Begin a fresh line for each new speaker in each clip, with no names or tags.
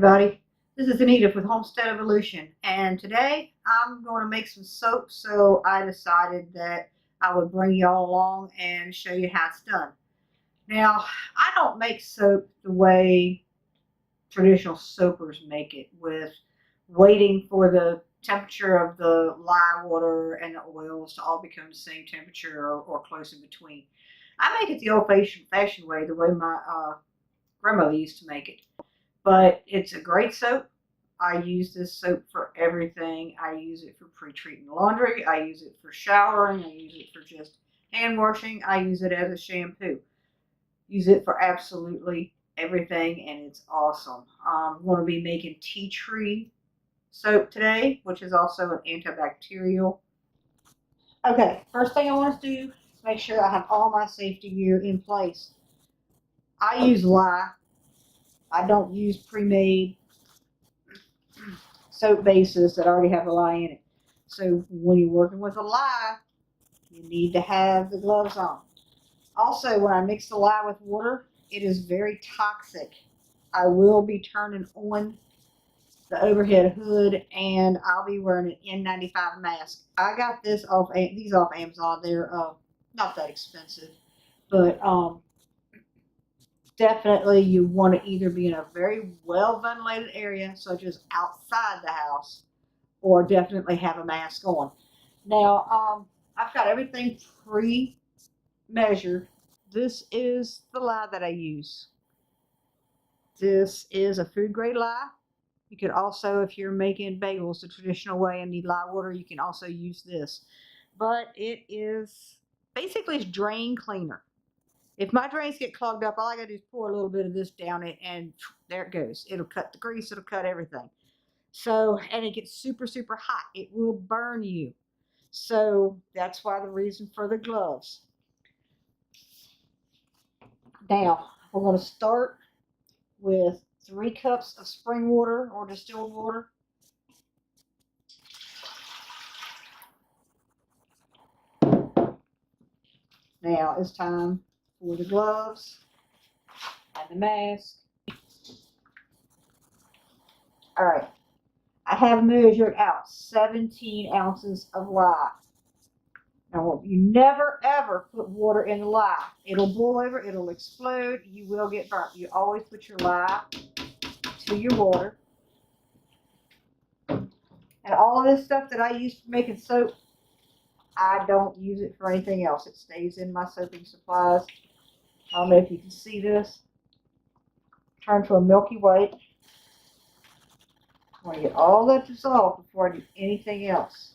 everybody, this is Anita with Homestead Evolution, and today I'm going to make some soap, so I decided that I would bring y'all along and show you how it's done. Now, I don't make soap the way traditional soapers make it, with waiting for the temperature of the lye water and the oils to all become the same temperature or close in between. I make it the old-fashioned way, the way my grandmother used to make it. But it's a great soap. I use this soap for everything. I use it for pre-treating laundry. I use it for showering. I use it for just hand washing. I use it as a shampoo. Use it for absolutely everything, and it's awesome. I'm going to be making tea tree soap today, which is also an antibacterial. Okay, first thing I want to do is make sure I have all my safety gear in place. I use lye. I don't use pre-made soap bases that already have a lye in it. So when you're working with a lye, you need to have the gloves on. Also, when I mix the lye with water, it is very toxic. I will be turning on the overhead hood, and I'll be wearing an N95 mask. I got these off Amazon. They're not that expensive, but definitely you want to either be in a very well ventilated area, such as outside the house, or definitely have a mask on. Now, I've got everything pre-measured. This is the lye that I use. This is a food grade lye. You could also, if you're making bagels the traditional way and need lye water, you can also use this. But it is basically it's drain cleaner. If my drains get clogged up, all I gotta do is pour a little bit of this down it, and there it goes. It'll cut the grease, it'll cut everything. So, and it gets super, super hot. It will burn you. So that's why the reason for the gloves. Now, we're going to start with 3 cups of spring water or distilled water. Now it's time for the gloves and the mask. All right, I have measured out 17 ounces of lye. Now, you never ever put water in the lye. It'll boil over, it'll explode, you will get burnt. You always put your lye to your water. And all of this stuff that I use for making soap, I don't use it for anything else. It stays in my soaping supplies. I don't know if you can see this. Turn to a milky white. I want to get all that dissolved before I do anything else.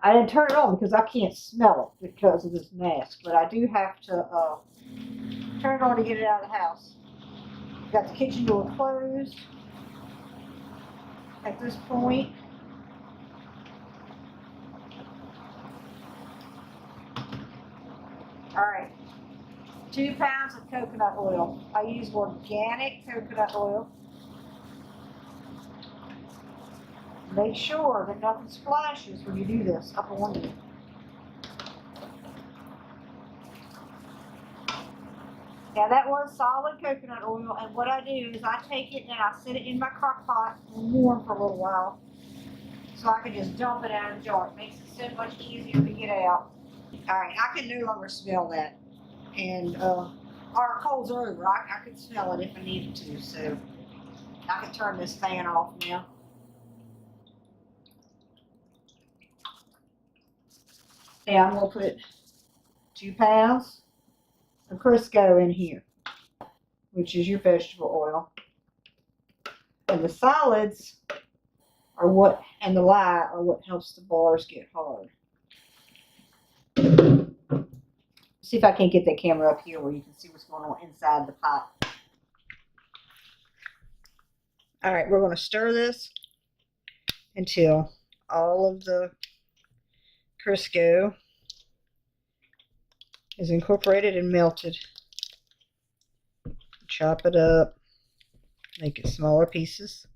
I didn't turn it on because I can't smell it because of this mask, but I do have to turn it on to get it out of the house. Got the kitchen door closed at this point. All right, 2 pounds of coconut oil. I use organic coconut oil. Make sure that nothing splashes when you do this up on you. Now that was solid coconut oil, and what I do is I take it and I set it in my crock pot and warm for a little while so I can just dump it out of the jar. It makes it so much easier to get out. All right, I can no longer smell that, and our colds are over. I could smell it if I needed to, so I can turn this fan off now. Now I'm going to put 2 pounds of Crisco in here, which is your vegetable oil. And the solids are what, and the lye are what helps the bars get hard. See if I can't get that camera up here where you can see what's going on inside the pot. All right, we're going to stir this until all of the Crisco is incorporated and melted. Chop it up, make it smaller pieces.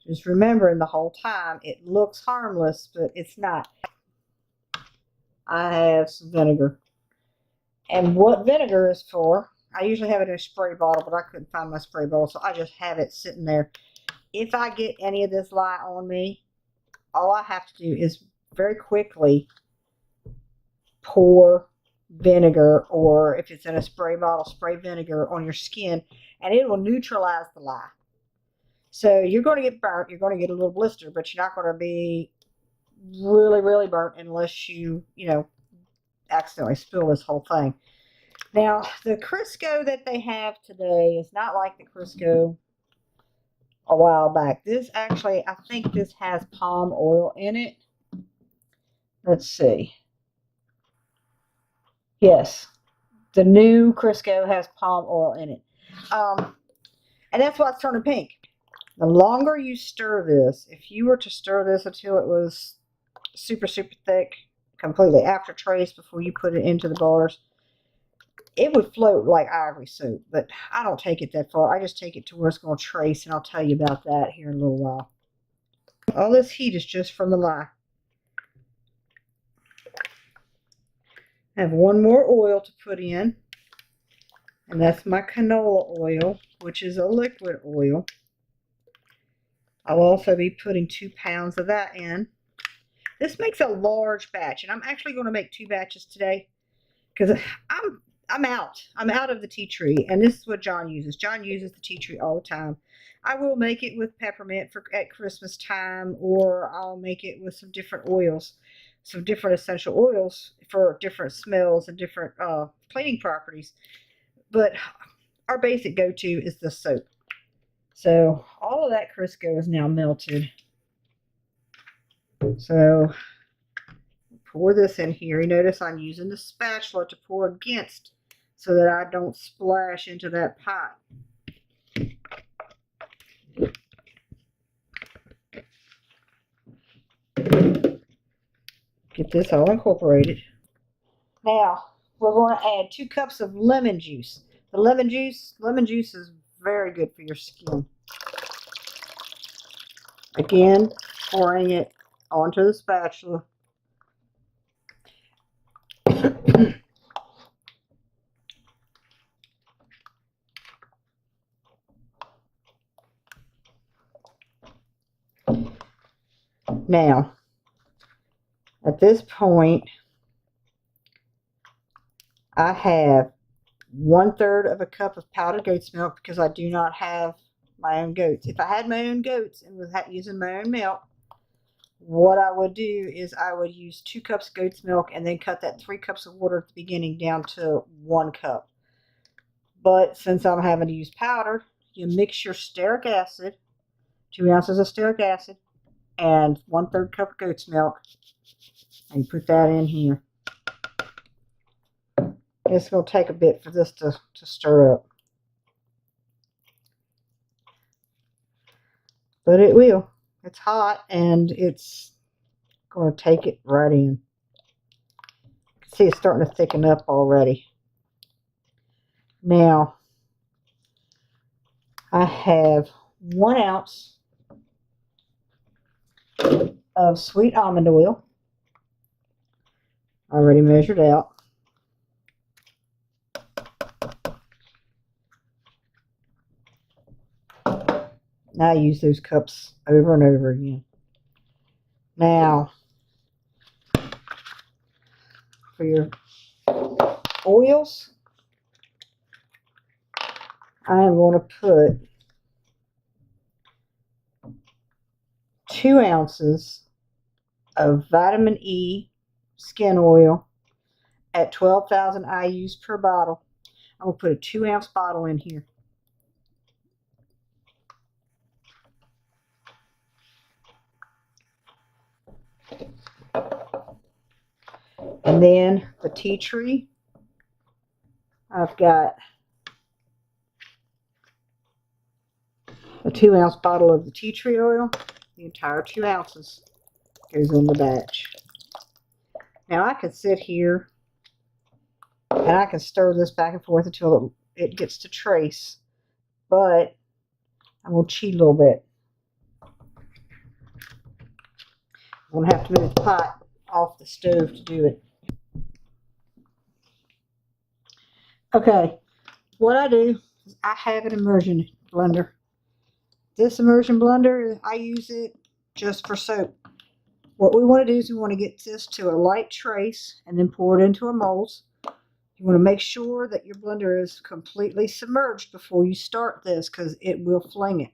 Just remembering the whole time it looks harmless, but it's not. I have some vinegar, And what vinegar is for, I usually have it in a spray bottle, but I couldn't find my spray bottle, so I just have it sitting there. If I get any of this lye on me, all I have to do is very quickly pour vinegar, or if it's in a spray bottle, spray vinegar on your skin, and it will neutralize the lye. So you're going to get burnt, you're going to get a little blister, but you're not going to be really, really burnt unless you accidentally spill this whole thing. Now, the Crisco that they have today is not like the Crisco a while back. This actually, I think this has palm oil in it. Let's see. Yes, the new Crisco has palm oil in it. And that's why it's turning pink. The longer you stir this, if you were to stir this until it was super, super thick, completely after trace before you put it into the bars, it would float like ivory soap. But I don't take it that far. I just take it to where it's going to trace, and I'll tell you about that here in a little while. All this heat is just from the lye. I have one more oil to put in, and that's my canola oil, which is a liquid oil. I'll also be putting 2 pounds of that in. This makes a large batch, and I'm actually going to make 2 batches today because I'm out of the tea tree, and this is what John uses. John uses the tea tree all the time. I will make it with peppermint at Christmas time, or I'll make it with some different oils, some different essential oils for different smells and different cleaning properties. But our basic go-to is the soap. So all of that Crisco is now melted. So pour this in here. You notice I'm using the spatula to pour against so that I don't splash into that pot. Get this all incorporated. Now, we're going to add 2 cups of lemon juice. The lemon juice is very good for your skin. Again, pouring it onto the spatula. Now, at this point, I have 1/3 of a cup of powdered goat's milk because I do not have my own goats. If I had my own goats and was using my own milk, what I would do is I would use 2 cups of goat's milk and then cut that 3 cups of water at the beginning down to 1 cup. But since I'm having to use powder, you mix your stearic acid, 2 ounces of stearic acid, and 1/3 cup of goat's milk, and you put that in here. It's going to take a bit for this to stir up. But it will. It's hot, and it's going to take it right in. You can see it's starting to thicken up already. Now, I have 1 ounce of sweet almond oil, already measured out. Now I use those cups over and over again. Now, for your oils, I am going to put 2 ounces of vitamin E skin oil at 12,000 IUs per bottle. I'm going to put a 2-ounce bottle in here. And then the tea tree, I've got a 2-ounce bottle of the tea tree oil. The entire 2 ounces goes in the batch. Now I could sit here and I can stir this back and forth until it gets to trace, but I'm going to cheat a little bit. I'm going to have to move the pot off the stove to do it. Okay, what I do is I have an immersion blender. This immersion blender, I use it just for soap. What we want to do is we want to get this to a light trace and then pour it into our molds. You want to make sure that your blender is completely submerged before you start this because it will fling it.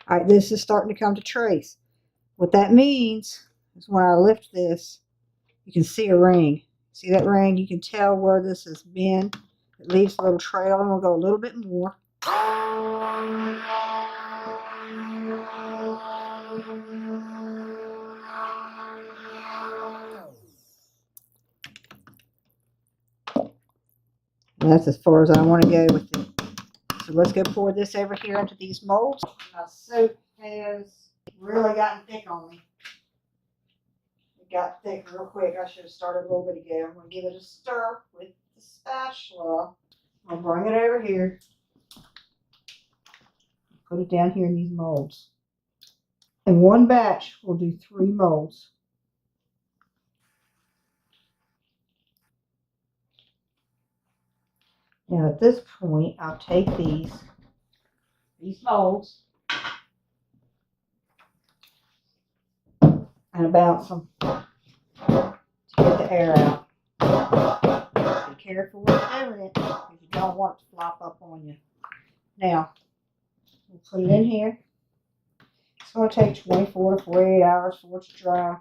All right, this is starting to come to trace. What that means is when I lift this, you can see a ring. See that ring? You can tell where this has been. It leaves a little trail, and we'll go a little bit more. And that's as far as I want to go with it. So let's go pour this over here into these molds. My soap has really gotten thick on me. It got thick real quick. I should have started a little bit ago. I'm going to give it a stir with the spatula. I'll bring it over here. Put it down here in these molds. In one batch, we'll do 3 molds. Now at this point, I'll take these molds and bounce them to get the air out. Be careful with doing it because you don't want it to flop up on you. Now, we'll put it in here. It's going to take 24 to 48 hours for it to dry.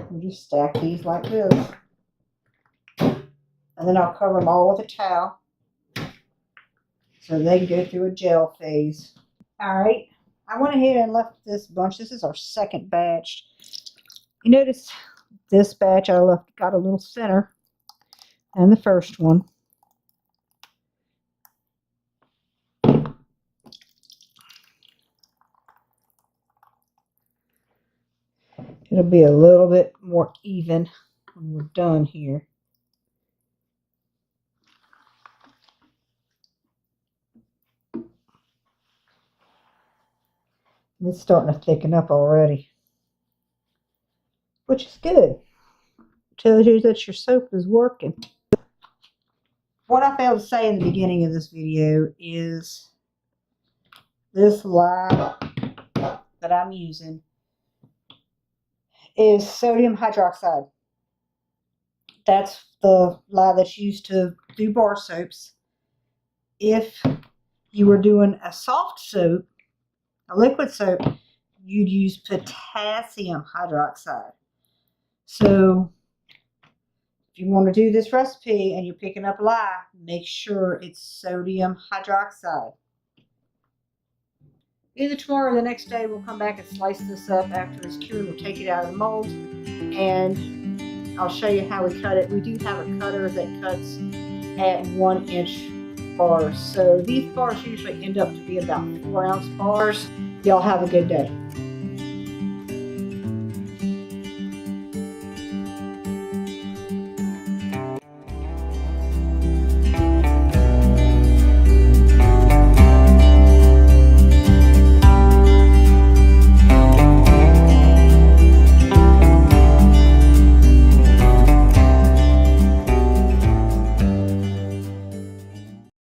We'll just stack these like this. And then I'll cover them all with a towel so they can go through a gel phase. Alright, I went ahead and left this bunch. This is our second batch. You notice this batch I left got a little thinner than the first one. It'll be a little bit more even when we're done here. It's starting to thicken up already, which is good. Tells you that your soap is working. What I failed to say in the beginning of this video is this lye that I'm using is sodium hydroxide. That's the lye that's used to do bar soaps. If you were doing a soft soap, a liquid soap, you'd use potassium hydroxide. So if you want to do this recipe and you're picking up lye, make sure it's sodium hydroxide. Either tomorrow or the next day, we'll come back and slice this up after it's cured. We'll take it out of the mold and I'll show you how we cut it. We do have a cutter that cuts at 1-inch bars. So these bars usually end up to be about 4-ounce bars. Y'all have a good day.